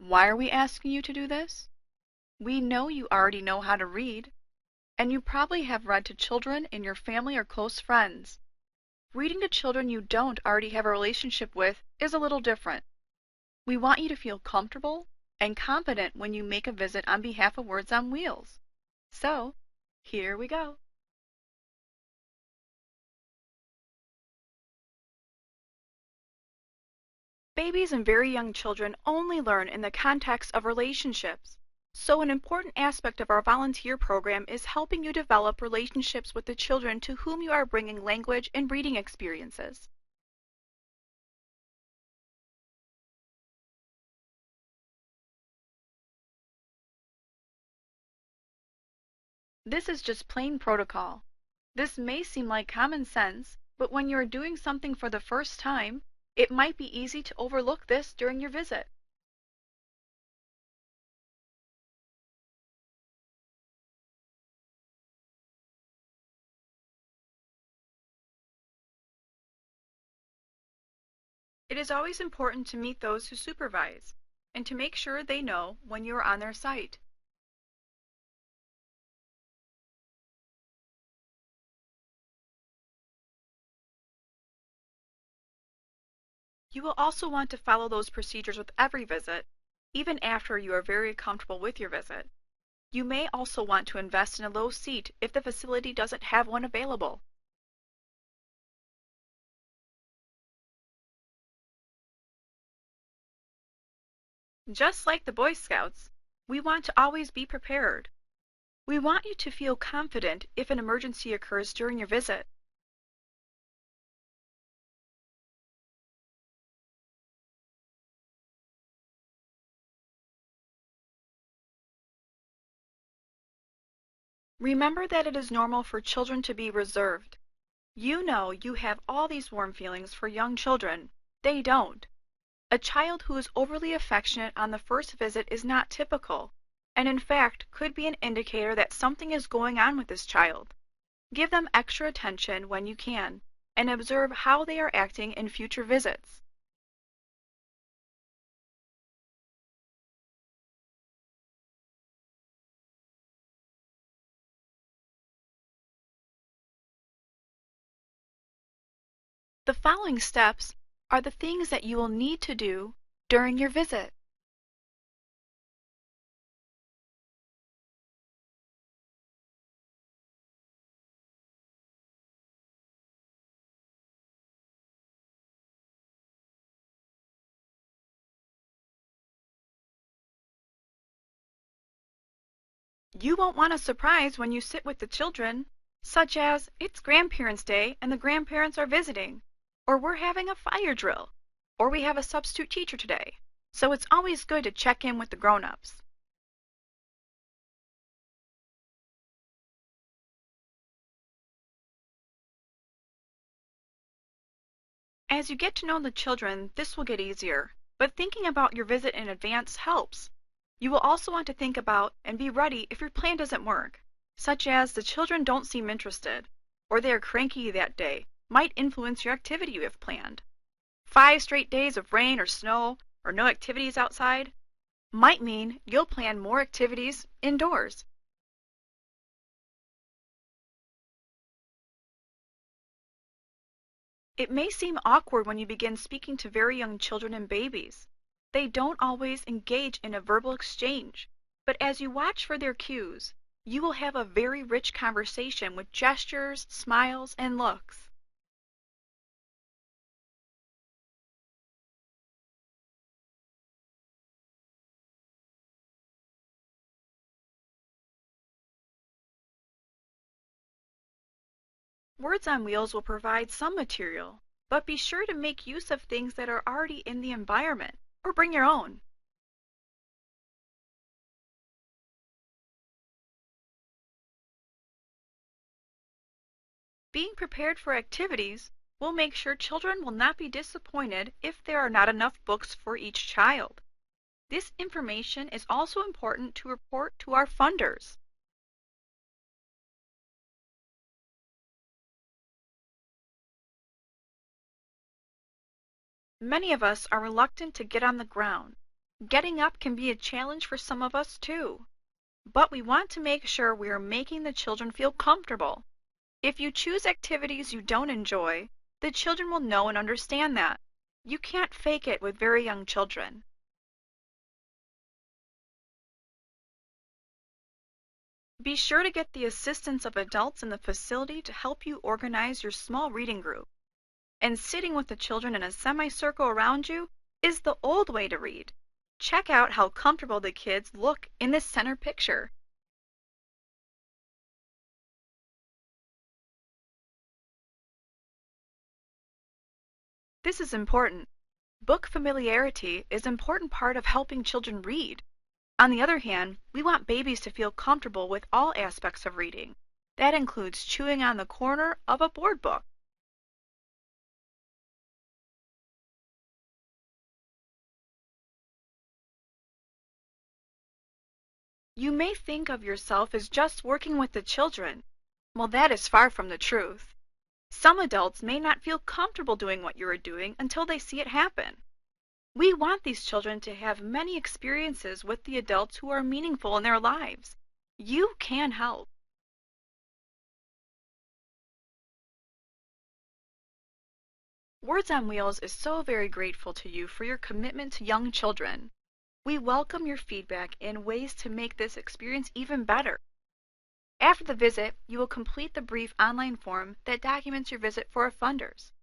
Why are we asking you to do this? We know you already know how to read, and you probably have read to children in your family or close friends. Reading to children you don't already have a relationship with is a little different. We want you to feel comfortable and confident when you make a visit on behalf of Words on Wheels. So, here we go. Babies and very young children only learn in the context of relationships. So an important aspect of our volunteer program is helping you develop relationships with the children to whom you are bringing language and reading experiences. This is just plain protocol. This may seem like common sense, but when you are doing something for the first time, it might be easy to overlook this during your visit. It is always important to meet those who supervise and to make sure they know when you are on their site. You will also want to follow those procedures with every visit, even after you are very comfortable with your visit. You may also want to invest in a low seat if the facility doesn't have one available. Just like the Boy Scouts, we want to always be prepared. We want you to feel confident if an emergency occurs during your visit. Remember that it is normal for children to be reserved. You know you have all these warm feelings for young children. They don't. A child who is overly affectionate on the first visit is not typical, and in fact could be an indicator that something is going on with this child. Give them extra attention when you can, and observe how they are acting in future visits. The following steps are the things that you will need to do during your visit. You won't want a surprise when you sit with the children, such as it's Grandparents' Day and the grandparents are visiting, or we're having a fire drill, or we have a substitute teacher today. So it's always good to check in with the grown-ups. As you get to know the children, this will get easier, but thinking about your visit in advance helps. You will also want to think about and be ready if your plan doesn't work, such as the children don't seem interested, or they are cranky that day, might influence your activity you have planned. 5 straight days of rain or snow or no activities outside might mean you'll plan more activities indoors. It may seem awkward when you begin speaking to very young children and babies. They don't always engage in a verbal exchange, but as you watch for their cues, you will have a very rich conversation with gestures, smiles, and looks. Words on Wheels will provide some material, but be sure to make use of things that are already in the environment, or bring your own. Being prepared for activities will make sure children will not be disappointed if there are not enough books for each child. This information is also important to report to our funders. Many of us are reluctant to get on the ground. Getting up can be a challenge for some of us too, but we want to make sure we are making the children feel comfortable. If you choose activities you don't enjoy, the children will know and understand that. You can't fake it with very young children. Be sure to get the assistance of adults in the facility to help you organize your small reading group. And sitting with the children in a semicircle around you is the old way to read. Check out how comfortable the kids look in this center picture. This is important. Book familiarity is an important part of helping children read. On the other hand, we want babies to feel comfortable with all aspects of reading. That includes chewing on the corner of a board book. You may think of yourself as just working with the children. Well, that is far from the truth. Some adults may not feel comfortable doing what you are doing until they see it happen. We want these children to have many experiences with the adults who are meaningful in their lives. You can help. Words on Wheels is so very grateful to you for your commitment to young children. We welcome your feedback and ways to make this experience even better. After the visit, you will complete the brief online form that documents your visit for our funders.